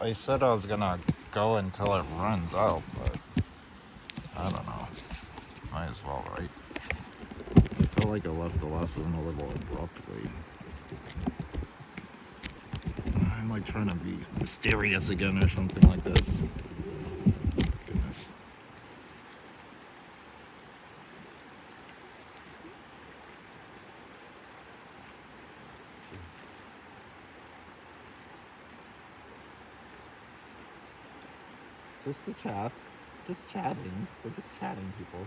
I said I was gonna go until it runs out, but I don't know. Might as well, right? I felt like I left the lesson a little abruptly. I'm like trying to be mysterious again or something like this. Goodness. Just to chat. Just chatting. We're just chatting, people.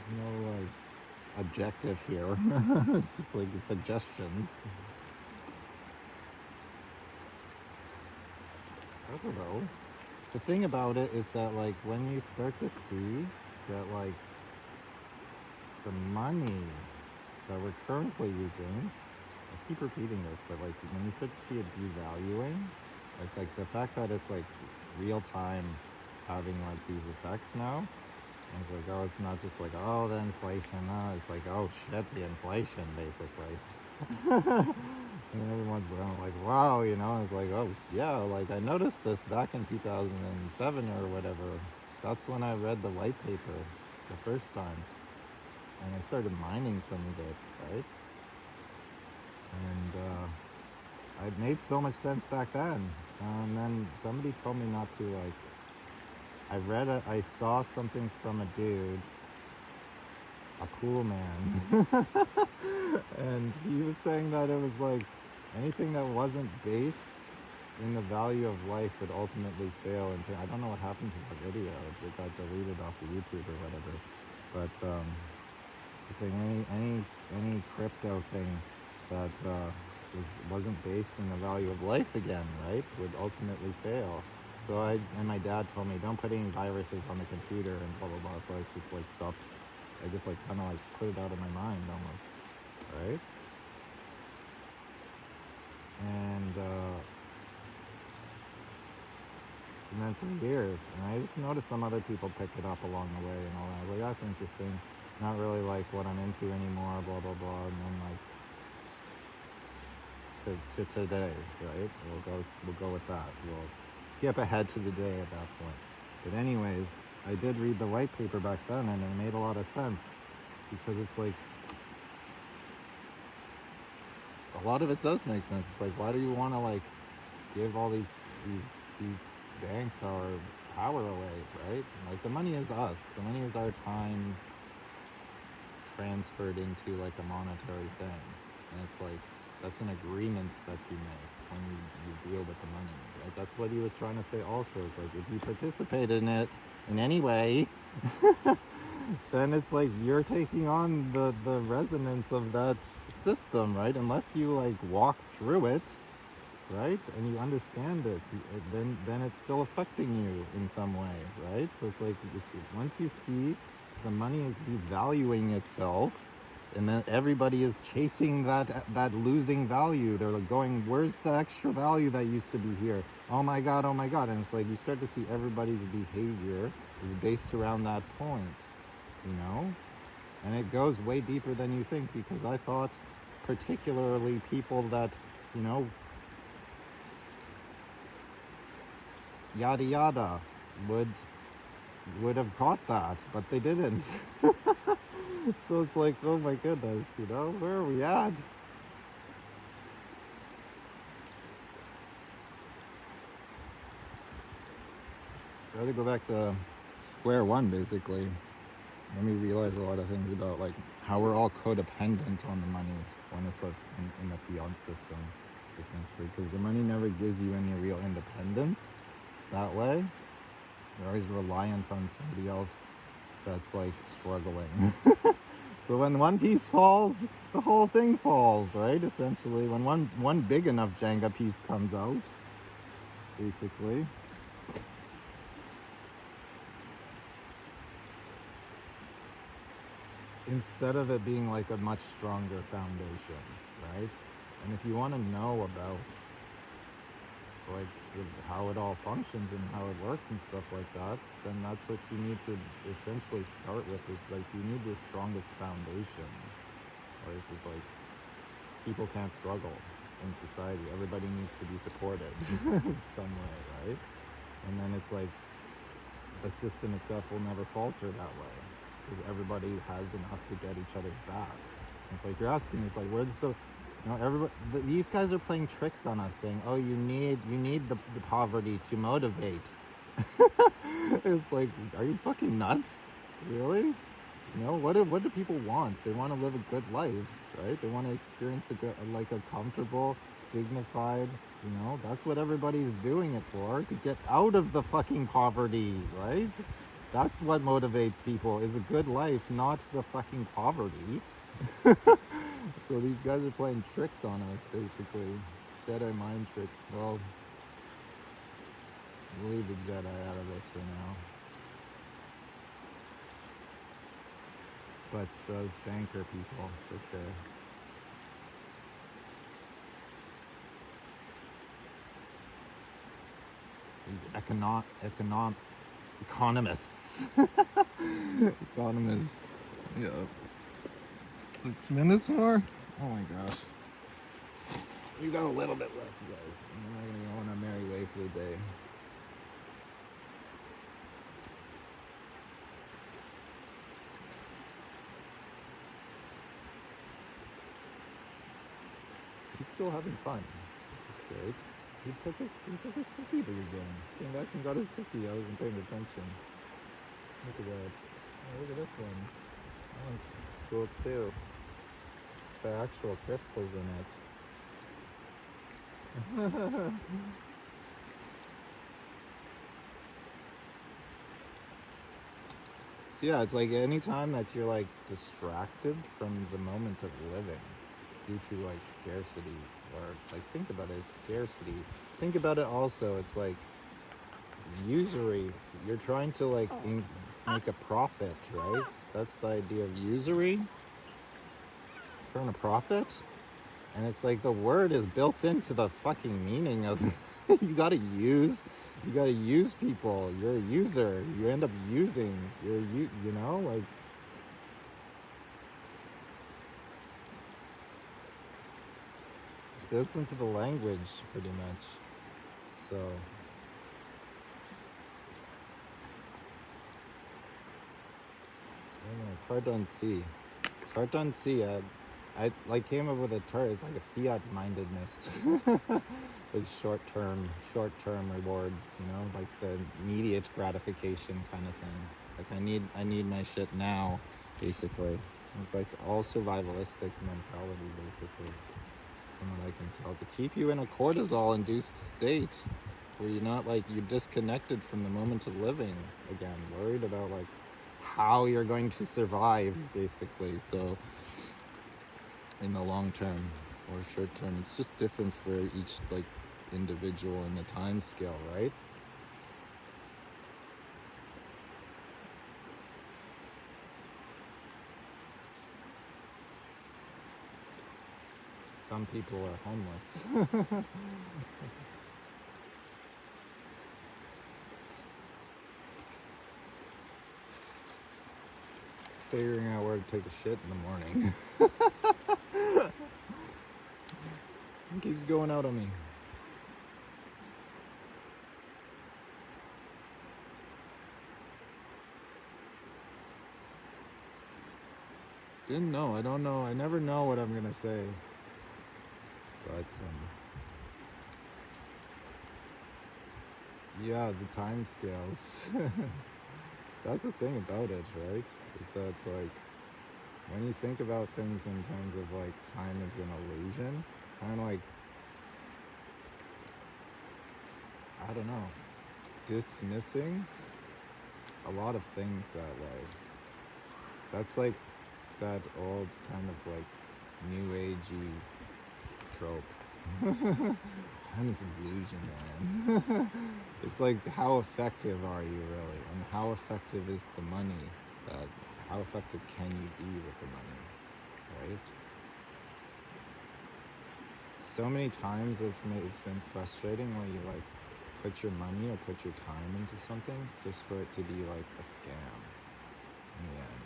There's no like objective here. It's just like suggestions. I don't know. The thing about it is that like when you start to see that like the money that we're currently using, I keep repeating this, but like when you start to see it devaluing, like the fact that it's like real time having like these effects now, and it's like, oh, it's not just like, oh, the inflation, it's like, oh shit, the inflation basically. And everyone's like, wow, it's like, oh yeah, like I noticed this back in 2007 or whatever. That's when I read the white paper the first time, and I started mining some of it, right? And it made so much sense back then. And then somebody told me not to like. I saw something from a dude, a cool man, and he was saying that it was like anything that wasn't based in the value of life would ultimately fail. And I don't know what happened to that video. It got deleted off of YouTube or whatever. But he's saying any crypto thing that wasn't based in the value of life again, right, would ultimately fail. So and my dad told me, don't put any viruses on the computer and blah blah blah. So I just like stopped. I just like kind of like put it out of my mind almost, right? And then for years, and I just noticed some other people pick it up along the way and all that. Like, that's interesting. Not really like what I'm into anymore, blah blah blah. And then like to today, right? We'll go with that. We'll skip ahead to today at that point. But anyways, I did read the white paper back then, and it made a lot of sense because it's like a lot of it does make sense. It's like, why do you want to like give all these banks our power away, right? Like the money is us. The money is our time transferred into like a monetary thing, and it's like that's an agreement that you make when you deal with the money. Right? That's what he was trying to say. Also, is like if you participate in it in any way, then it's like you're taking on the resonance of that system, right? Unless you like walk through it, right, and you understand it, then it's still affecting you in some way, right? So it's like once you see the money is devaluing itself, and then everybody is chasing that losing value. They're like going, where's the extra value that used to be here? Oh my god, and it's like you start to see everybody's behavior is based around that point, and it goes way deeper than you think, because I thought particularly people that yada yada would have caught that, but they didn't. So it's like, oh my goodness, where are we at? So I had to go back to square one, basically. Let me realize a lot of things about like how we're all codependent on the money when it's like in the fiat system, essentially, because the money never gives you any real independence that way. You're always reliant on somebody else that's like struggling. So when one piece falls, the whole thing falls, right? Essentially, when one big enough Jenga piece comes out, basically. Instead of it being like a much stronger foundation, right? And if you want to know about like how it all functions and how it works and stuff like that, then that's what you need to essentially start with. Is like you need the strongest foundation, or is this like people can't struggle, in society. Everybody needs to be supported in some way, right? And then it's like the system itself will never falter that way because everybody has enough to get each other's backs. It's like you're asking, it's like where's the, everybody. These guys are playing tricks on us, saying, "Oh, you need the poverty to motivate." It's like, are you fucking nuts? Really? What do people want? They want to live a good life, right? They want to experience a comfortable, dignified, that's what everybody's doing it for, to get out of the fucking poverty, right? That's what motivates people, is a good life, not the fucking poverty. So these guys are playing tricks on us, basically. Jedi mind trick. Well, we'll leave the Jedi out of this for now. But those banker people, for sure. These economists. Economists. Yeah. 6 minutes more? Oh my gosh. We got a little bit left, you guys. I'm not gonna go on a merry way for the day. He's still having fun. It's great. He took his cookie to the game. Came back and got his cookie. I wasn't paying attention. Look at that. Oh, look at this one. That one's cool too. It's got actual crystals in it. So yeah, it's like anytime that you're like distracted from the moment of living due to like scarcity, or like think about it, it's scarcity. Think about it also, it's like usury. You're trying to like make a profit, right? That's the idea of usury. Turn a profit. And it's like the word is built into the fucking meaning of you gotta use people. You're a user. You end up using. Like it's built into the language pretty much. So I don't know, it's hard to unsee. It's hard to unsee. I like came up with a term. It's like a fiat mindedness. It's like short-term rewards. Like the immediate gratification kind of thing. Like I need my shit now, basically. It's like all survivalistic mentality, basically, from what I can tell, to keep you in a cortisol-induced state where you're disconnected from the moment of living again, worried about like how you're going to survive, basically. So in the long term or short term, it's just different for each like individual in the time scale, right? Some people are homeless. Figuring out where to take a shit in the morning. It keeps going out on me. Didn't know. I don't know. I never know what I'm gonna say. But yeah, the time scales. That's the thing about it, right? Is that like when you think about things in terms of like time as an illusion, kind of like, I don't know, dismissing a lot of things that way. That's like that old kind of like new agey trope. Time is an illusion, man. It's like, how effective are you really? And how effective is the money? How effective can you be with the money, right? So many times it's been frustrating when you like put your money or put your time into something just for it to be like a scam in the end.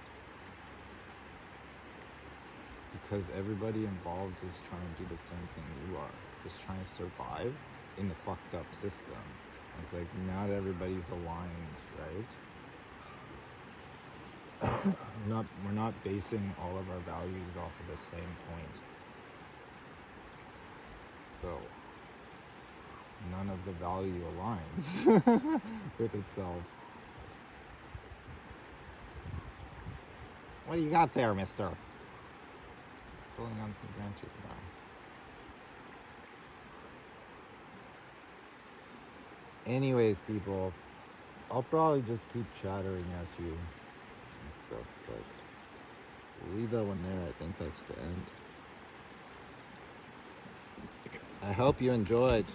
because everybody involved is trying to do the same thing you are, just trying to survive in the fucked up system. It's like not everybody's aligned, right? We're not basing all of our values off of the same point. So none of the value aligns with itself. What do you got there, mister? Pulling on some branches now. Anyways, people, I'll probably just keep chattering at you and stuff, but we'll leave that one there. I think that's the end. I hope you enjoyed.